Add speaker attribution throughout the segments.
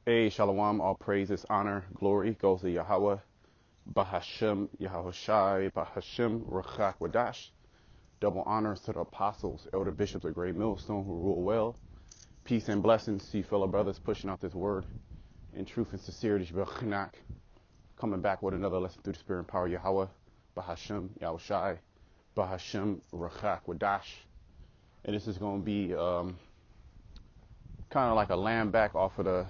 Speaker 1: Hey, Shalom, all praises, honor, glory goes to Yahweh, Bahashem, Yahushai, Bahashem, Rachak, Wadash. Double honors to the apostles, elder bishops of Great Millstone who rule well. Peace and blessings to you fellow brothers pushing out this word in truth and sincerity. Shebachnak. Coming back with another lesson through the spirit and power of Yahweh, Bahashem, Yahushai, Bahashem, Rachak, Wadash. And this is going to be kind of like a lamb back off of the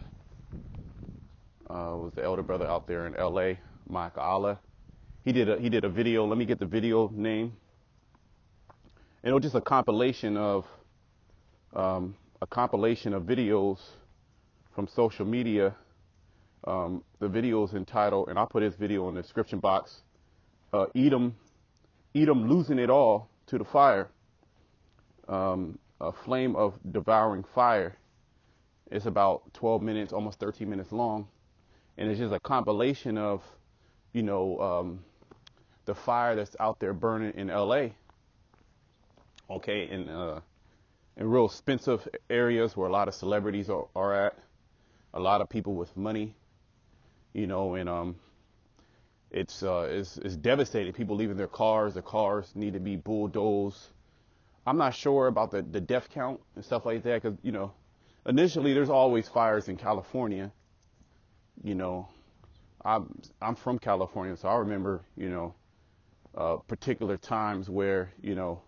Speaker 1: was the elder brother out there in L.A., Mike Allah. He did a video. Let me get the video name. And it was just a compilation of videos from social media. The video is entitled, and I'll put his video in the description box. Edom losing it all to the fire. A flame of devouring fire. It's about 12 minutes, almost 13 minutes long. And it's just a compilation of, the fire that's out there burning in L.A. Okay, in real expensive areas where a lot of celebrities are at, a lot of people with money, and it's devastating. People leaving their cars. The cars need to be bulldozed. I'm not sure about the death count and stuff like that because, initially there's always fires in California. I'm from California, so I remember, particular times where, you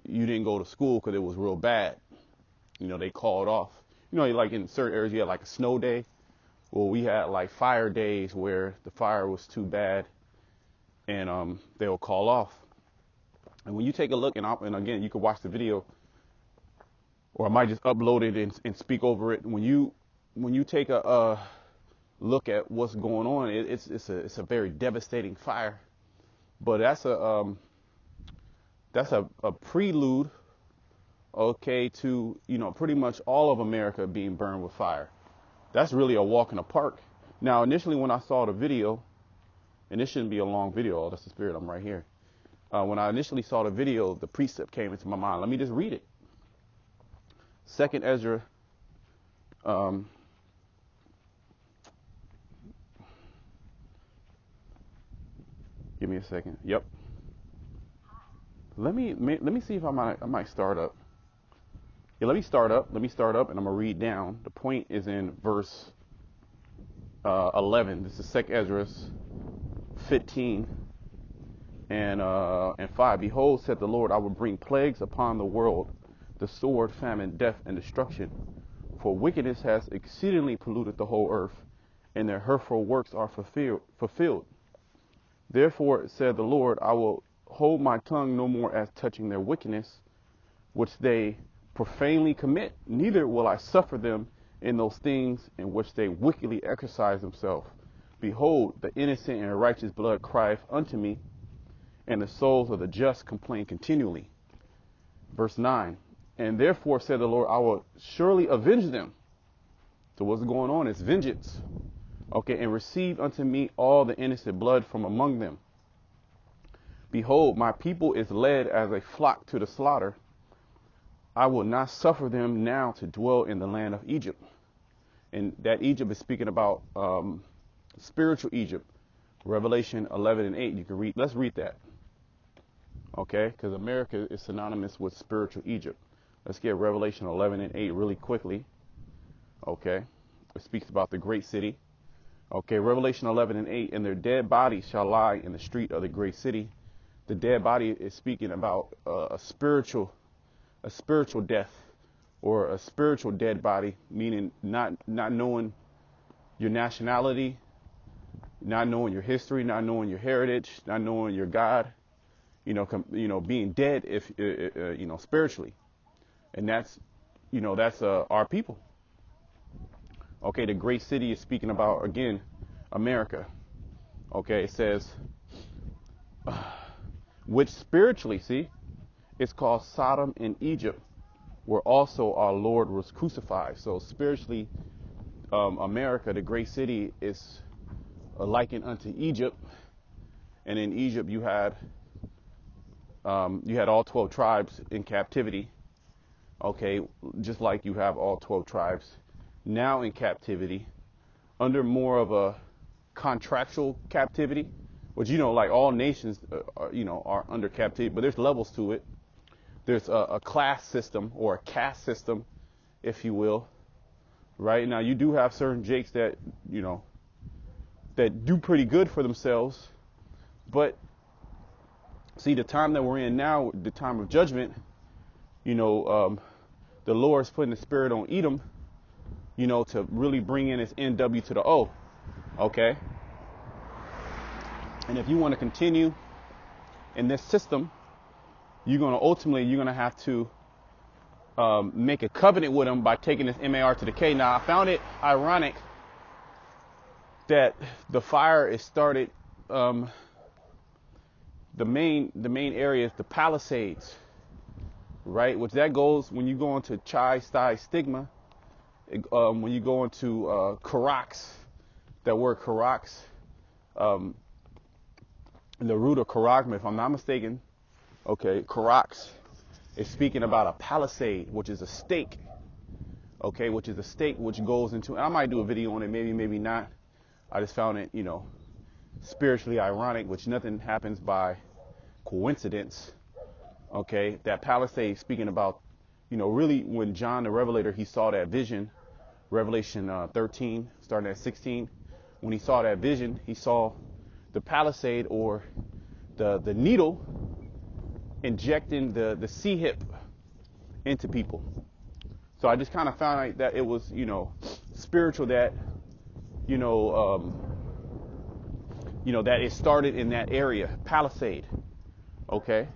Speaker 1: didn't go to school because it was real bad. They called off. Like in certain areas, you had like a snow day. Well, we had like fire days where the fire was too bad and they'll call off. And when you take a look, and again, you can watch the video, or I might just upload it and speak over it. When you take a look at what's going on, it's a very devastating fire. But that's a prelude, okay, to pretty much all of America being burned with fire. That's really a walk in the park. Now, initially when I saw the video, and this shouldn't be a long video, oh, that's the spirit, I'm right here. When I initially saw the video, the precept came into my mind. Let me just read it. 2nd Ezra, give me a second. Yep. Let me see if I might start up. Yeah, let me start up, and I'm gonna read down. The point is in verse 11. This is 2nd Ezra 15 and 5. Behold, said the Lord, I will bring plagues upon the world, the sword, famine, death, and destruction. For wickedness has exceedingly polluted the whole earth, and their hurtful works are fulfilled. Therefore, said the Lord, I will hold my tongue no more as touching their wickedness, which they profanely commit, neither will I suffer them in those things in which they wickedly exercise themselves. Behold, the innocent and righteous blood crieth unto me, and the souls of the just complain continually. Verse 9, and therefore, said the Lord, I will surely avenge them. So what's going on is vengeance. Okay, and receive unto me all the innocent blood from among them. Behold, my people is led as a flock to the slaughter. I will not suffer them now to dwell in the land of Egypt. And that Egypt is speaking about spiritual Egypt. Revelation 11 and 8. You can read. Let's read that. Okay, because America is synonymous with spiritual Egypt. Let's get Revelation 11 and 8 really quickly. Okay, it speaks about the great city. Okay, Revelation 11 and 8. And their dead bodies shall lie in the street of the great city. The dead body is speaking about a spiritual death, or a spiritual dead body, meaning not knowing your nationality, not knowing your history, not knowing your heritage, not knowing your God, being dead if spiritually. And that's our people. Okay, the great city is speaking about, again, America. Okay, it says, which spiritually, see, it's called Sodom and Egypt, where also our Lord was crucified. So spiritually, America, the great city, is likened unto Egypt. And in Egypt, you had all 12 tribes in captivity. Okay, just like you have all 12 tribes now in captivity. under more of a contractual captivity, which, you know, like all nations, are under captivity, but there's levels to it. There's a class system or a caste system, if you will. Right now, you do have certain jakes that, that do pretty good for themselves, but see, the time that we're in now, the time of judgment, the Lord's putting the spirit on Edom, to really bring in his NW to the O. Okay. And if you want to continue in this system, you're going to have to make a covenant with him by taking this MAR to the K. Now, I found it ironic that the fire is started, the main area is the Palisades, right? Which that goes when you go into Chi Stai Stigma, when you go into Karax, that word Karax, the root of Karagma, if I'm not mistaken, okay, Karax is speaking about a palisade, which is a stake, okay, which is a stake which goes into, I might do a video on it, maybe not. I just found it, spiritually ironic, which nothing happens by coincidence, okay. That palisade speaking about, really when John the Revelator, he saw that vision, Revelation 13, starting at 16, when he saw that vision, he saw the palisade or the needle injecting the C hip into people. So I just kind of found out that it was, spiritual, that, that it started in that area, Palisade. Okay.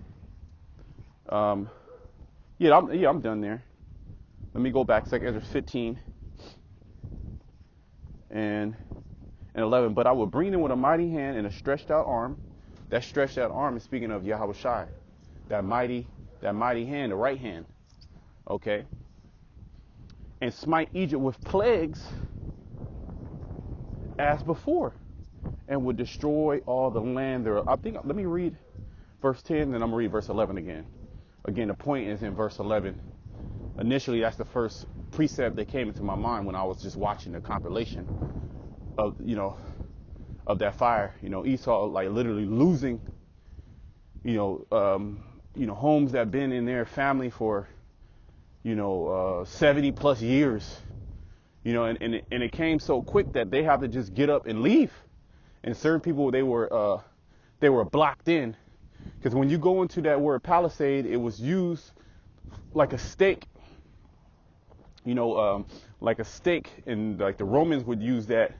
Speaker 1: I'm done there. Let me go back. 2 Ezra 15 and 11. But I will bring them with a mighty hand and a stretched out arm. That stretched out arm is speaking of Yahweh Shai. That mighty hand, the right hand. Okay. And smite Egypt with plagues as before, and would destroy all the land thereof. Let me read verse 10, then I'm gonna read verse 11 again. Again, the point is in verse 11. Initially, that's the first precept that came into my mind when I was just watching the compilation of, of that fire. Esau, like, literally losing, homes that have been in their family for, 70 plus years, and it came so quick that they have to just get up and leave. And certain people, they were blocked in, because when you go into that word palisade, it was used like a stake, like a stake, and like the Romans would use that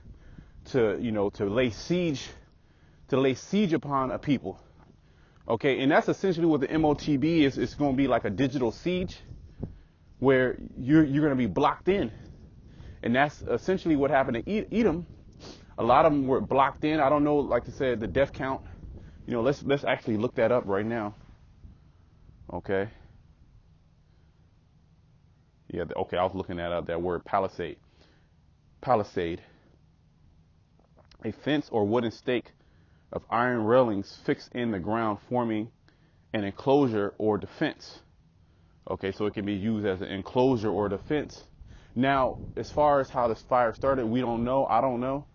Speaker 1: to lay siege upon a people. Okay, and that's essentially what the MOTB is. It's going to be like a digital siege, where you're going to be blocked in. And that's essentially what happened to Edom. A lot of them were blocked in. I don't know, like I said, the death count. Let's actually look that up right now. Okay. Yeah, okay, I was looking at that word palisade. Palisade. A fence or wooden stake of iron railings fixed in the ground, forming an enclosure or defense. Okay, so it can be used as an enclosure or defense. Now, as far as how this fire started, we don't know. I don't know.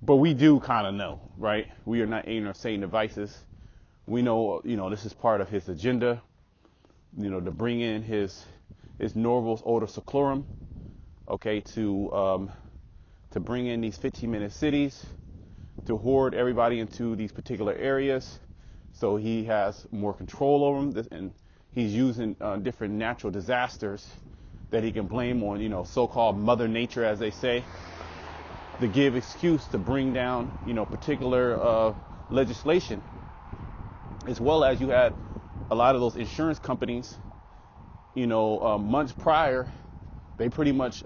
Speaker 1: But we do kind of know, right? We are not aiming or Satan devices. We know, this is part of his agenda, to bring in his Norvus Ordo Seclorum, okay, to bring in these 15-minute cities, to hoard everybody into these particular areas, so he has more control over them, and he's using different natural disasters that he can blame on, so-called Mother Nature, as they say, to give excuse to bring down, particular legislation, as well as you had a lot of those insurance companies, months prior, they pretty much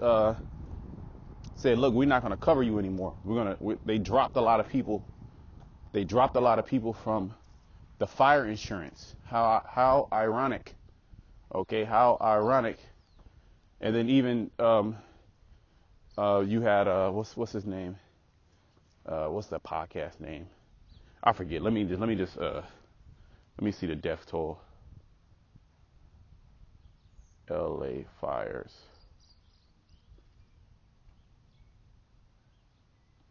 Speaker 1: said, look, we're not going to cover you anymore. They dropped a lot of people. They dropped a lot of people from the fire insurance. How ironic. Okay, how ironic. And then even you had what's his name? What's that podcast name? I forget. Let me see the death toll. LA fires.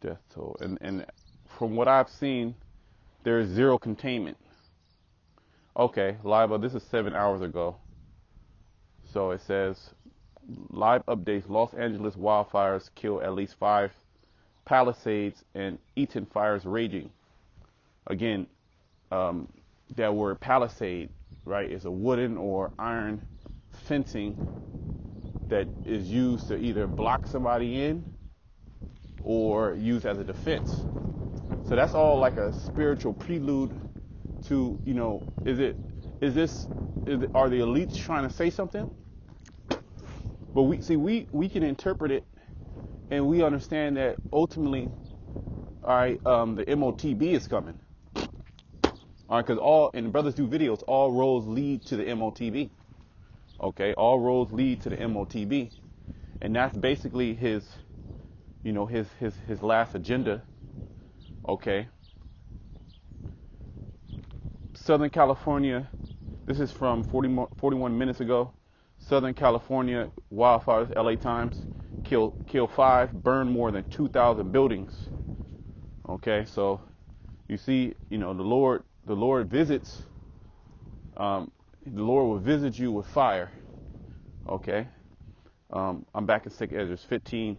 Speaker 1: Death toll. And from what I've seen, there is zero containment. Okay, live. This is 7 hours ago. So it says live updates: Los Angeles wildfires kill at least 5 Palisades and Eaton fires raging. Again, that word palisade, right, is a wooden or iron fencing that is used to either block somebody in or used as a defense. So that's all like a spiritual prelude to, are the elites trying to say something? But we can interpret it, and we understand that ultimately, all right, the MOTB is coming. All right, because and brothers do videos, all roads lead to the MOTB. Okay, all roads lead to the MOTB, and that's basically his last agenda. Okay. Southern California, this is from 41 minutes ago. Southern California wildfires, LA Times, kill 5, burn more than 2,000 buildings. Okay, so you see, the Lord visits, the Lord will visit you with fire. Okay. I'm back in 2 Ezra 15.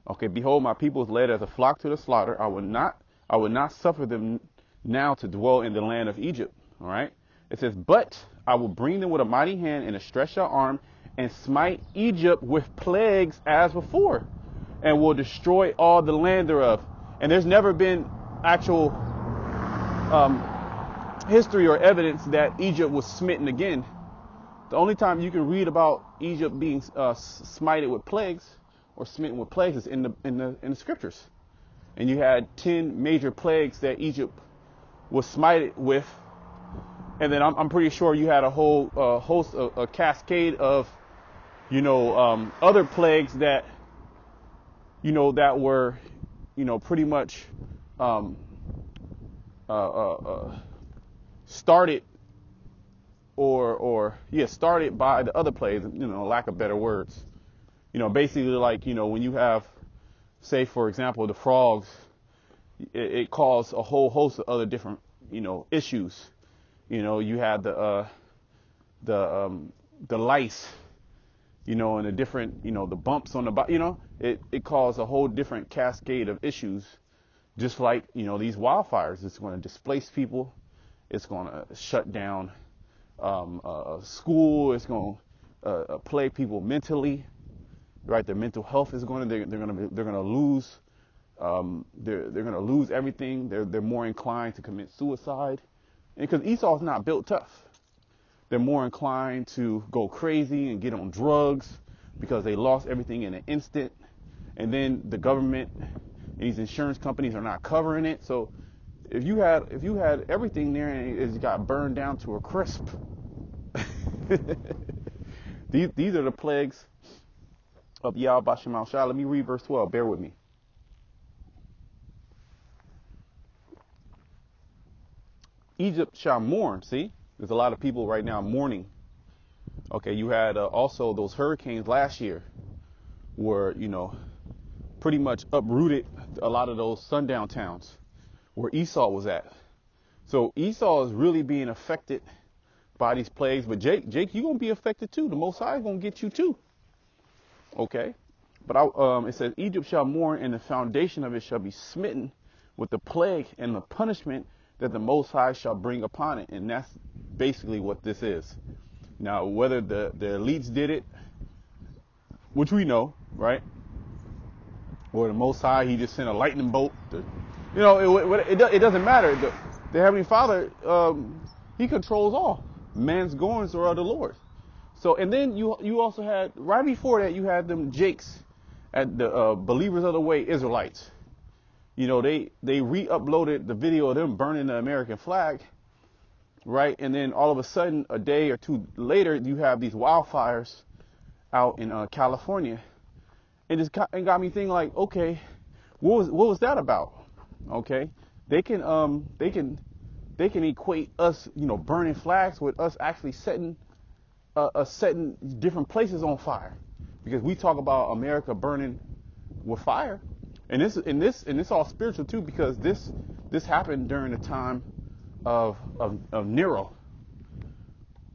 Speaker 1: Okay, behold, my people is led as a flock to the slaughter. I would not suffer them now to dwell in the land of Egypt. All right. It says, but I will bring them with a mighty hand and a stretched out arm and smite Egypt with plagues as before, and will destroy all the land thereof. And there's never been actual history or evidence that Egypt was smitten again. The only time you can read about Egypt being smited with plagues or smitten with plagues is in the scriptures. And you had 10 major plagues that Egypt was smited with, and then I'm pretty sure you had a whole host, a cascade of other plagues that that were pretty much started started by the other plagues, lack of better words. Basically like, when you have, say, for example, the frogs, it caused a whole host of other different, issues. You had the lice, and the different, the bumps on the body, it caused a whole different cascade of issues. Just like, these wildfires, it's going to displace people. It's going to shut down school. It's going to plague people mentally. Right, their mental health is they're going to lose they're going to lose everything. They're more inclined to commit suicide, and because Esau's not built tough, they're more inclined to go crazy and get on drugs because they lost everything in an instant, and then the government and these insurance companies are not covering it. So if you had everything there and it got burned down to a crisp, these are the plagues of Yahweh Bashem Shah. Let me read verse 12. Bear with me. Egypt shall mourn. See, there's a lot of people right now mourning. Okay, you had also those hurricanes last year were, pretty much uprooted a lot of those sundown towns where Esau was at. So Esau is really being affected by these plagues. But Jake, you're going to be affected too. The Most High is going to get you too. Okay, but it says, Egypt shall mourn, and the foundation of it shall be smitten with the plague and the punishment that the Most High shall bring upon it. And that's basically what this is. Now, whether the elites did it, which we know, right? Or the Most High, he just sent a lightning bolt. It doesn't matter. The Heavenly Father, he controls all. Man's goings are of the Lord. So, and then you also had, right before that, you had them Jakes at the Believers of the Way Israelites. They re-uploaded the video of them burning the American flag, right? And then all of a sudden, a day or two later, you have these wildfires out in California. It got me thinking, like, okay, what was that about? Okay, they can equate us, burning flags with us actually setting different places on fire, because we talk about America burning with fire, And this all spiritual too, because this happened during the time of Nero,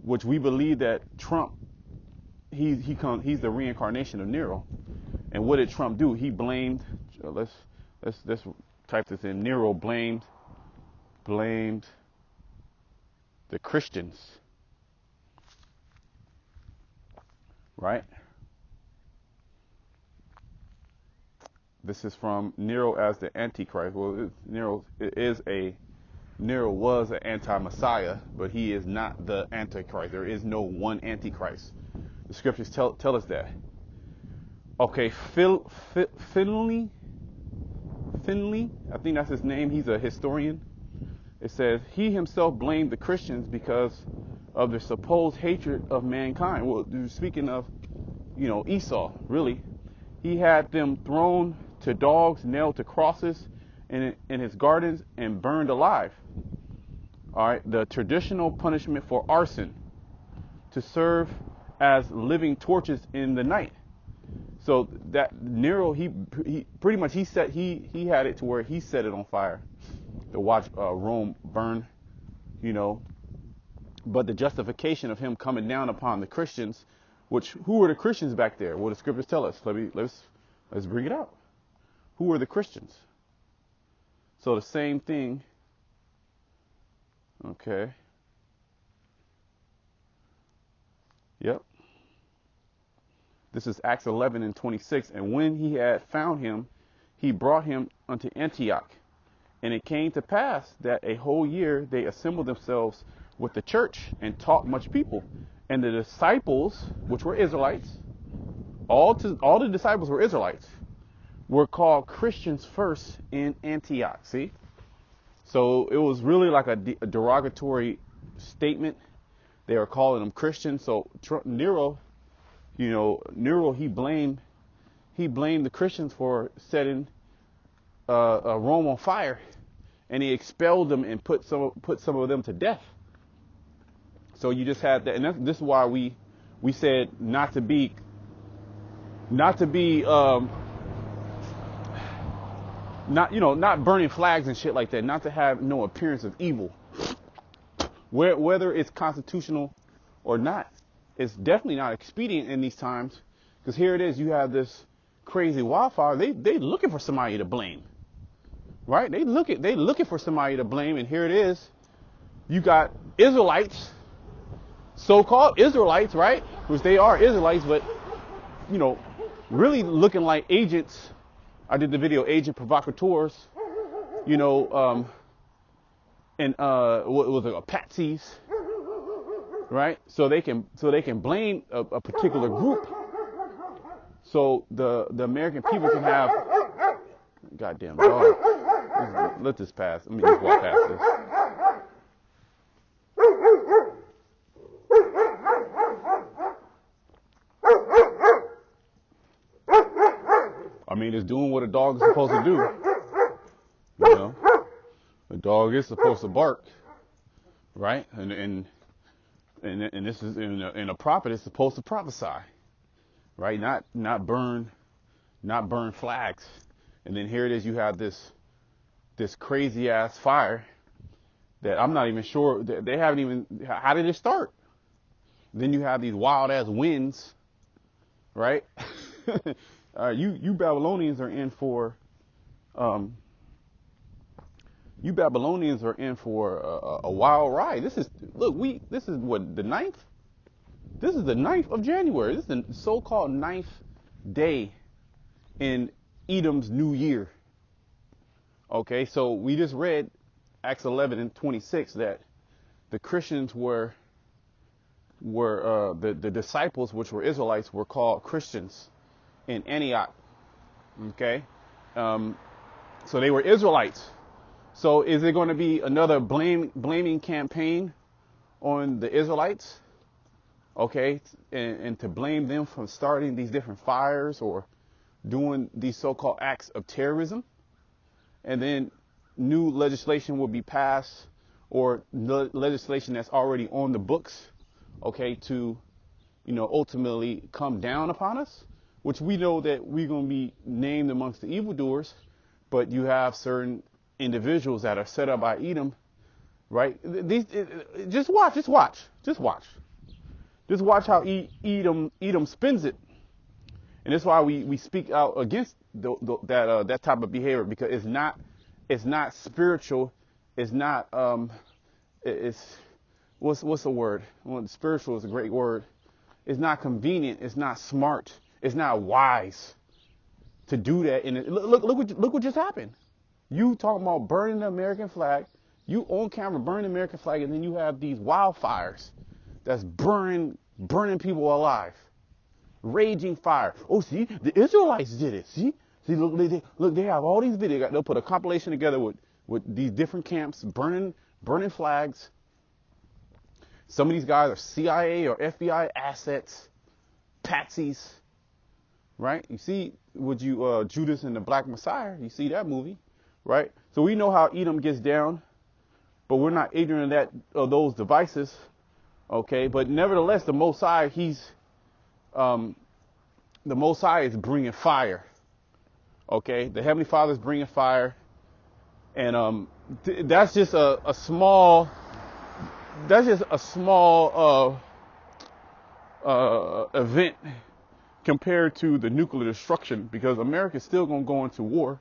Speaker 1: which we believe that Trump, he's the reincarnation of Nero. And what did Trump do? He blamed, let's type this in. Nero blamed the Christians, right? This is from Nero as the Antichrist. Well, Nero was an anti-Messiah, but he is not the Antichrist. There is no one Antichrist. The scriptures tell us that. Okay, Finley, I think that's his name. He's a historian. It says he himself blamed the Christians because of their supposed hatred of mankind. Well, speaking of, Esau, really, he had them thrown to dogs, nailed to crosses in his gardens, and burned alive. All right, the traditional punishment for arson, to serve as living torches in the night. So that Nero, he pretty much he had it to where he set it on fire to watch Rome burn, But the justification of him coming down upon the Christians, who were the Christians back there? Well, the scriptures tell us. Let's bring it out. Who were the Christians? So the same thing. Okay. Yep. This is Acts 11:26. And when he had found him, he brought him unto Antioch. And it came to pass that a whole year they assembled themselves with the church and taught much people. And the disciples, which were Israelites, all the disciples were Israelites, were called Christians first in Antioch. See? So it was really like a derogatory statement. They were calling them Christians. So Nero, he blamed the Christians for setting Rome on fire, and he expelled them and put some of them to death. So you just had that, and this is why we said not to be not burning flags and shit like that, not to have no appearance of evil. Whether it's constitutional or not, it's definitely not expedient in these times, because here it is, you have this crazy wildfire. They looking for somebody to blame, right? They looking for somebody to blame, and here it is, you got Israelites, so-called Israelites, right? Which they are Israelites, but really looking like agents. I did the video Agent Provocateurs, and what was it, patsies, right? So they can blame a particular group. So the American people can have, goddamn dog. Let this pass. Let me just walk past this. I mean, it's doing what a dog is supposed to do. A dog is supposed to bark, right? And this is in a prophet is supposed to prophesy, right? Not burn flags. And then here it is, you have this crazy ass fire that I'm not even sure that they haven't even. How did it start? Then you have these wild ass winds, right? You Babylonians are in for a wild ride. This is what, the 9th? This is the 9th of January. This is the so-called 9th day in Edom's new year. Okay, so we just read Acts 11:26 that the Christians were the disciples, which were Israelites, were called Christians in Antioch. Okay, so they were Israelites. So is there going to be another blaming campaign on the Israelites? Okay, and to blame them for starting these different fires or doing these so-called acts of terrorism? And then new legislation will be passed, or legislation that's already on the books, okay, to ultimately come down upon us. which we know that we're going to be named amongst the evildoers, but you have certain individuals that are set up by Edom, right? Just watch how Edom spins it, and that's why we speak out against that type of behavior, because it's not spiritual, it's not it's what's the word? Well, spiritual is a great word. It's not convenient. It's not smart. It's not wise to do that. And look what just happened. You talking about burning the American flag. You on camera burning the American flag, and then you have these wildfires that's burning people alive. Raging fire. Oh, see, the Israelites did it. See, look, they have all these videos. They'll put a compilation together with these different camps burning flags. Some of these guys are CIA or FBI assets, patsies, right? You see, Judas and the Black Messiah, you see that movie, right? So we know how Edom gets down, but we're not ignorant of those devices, okay? But nevertheless, the Most High, the Most High is bringing fire, okay? The Heavenly Father is bringing fire, and that's just a small event compared to the nuclear destruction, because America's still going to go into war.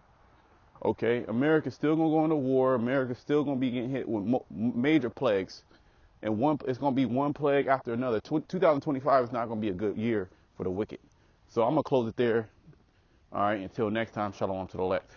Speaker 1: Okay, America's still going to go into war. America's still going to be getting hit with major plagues, and it's going to be one plague after another. 2025 is not going to be a good year for the wicked. So I'm going to close it there. All right, until next time, shalom to the elect.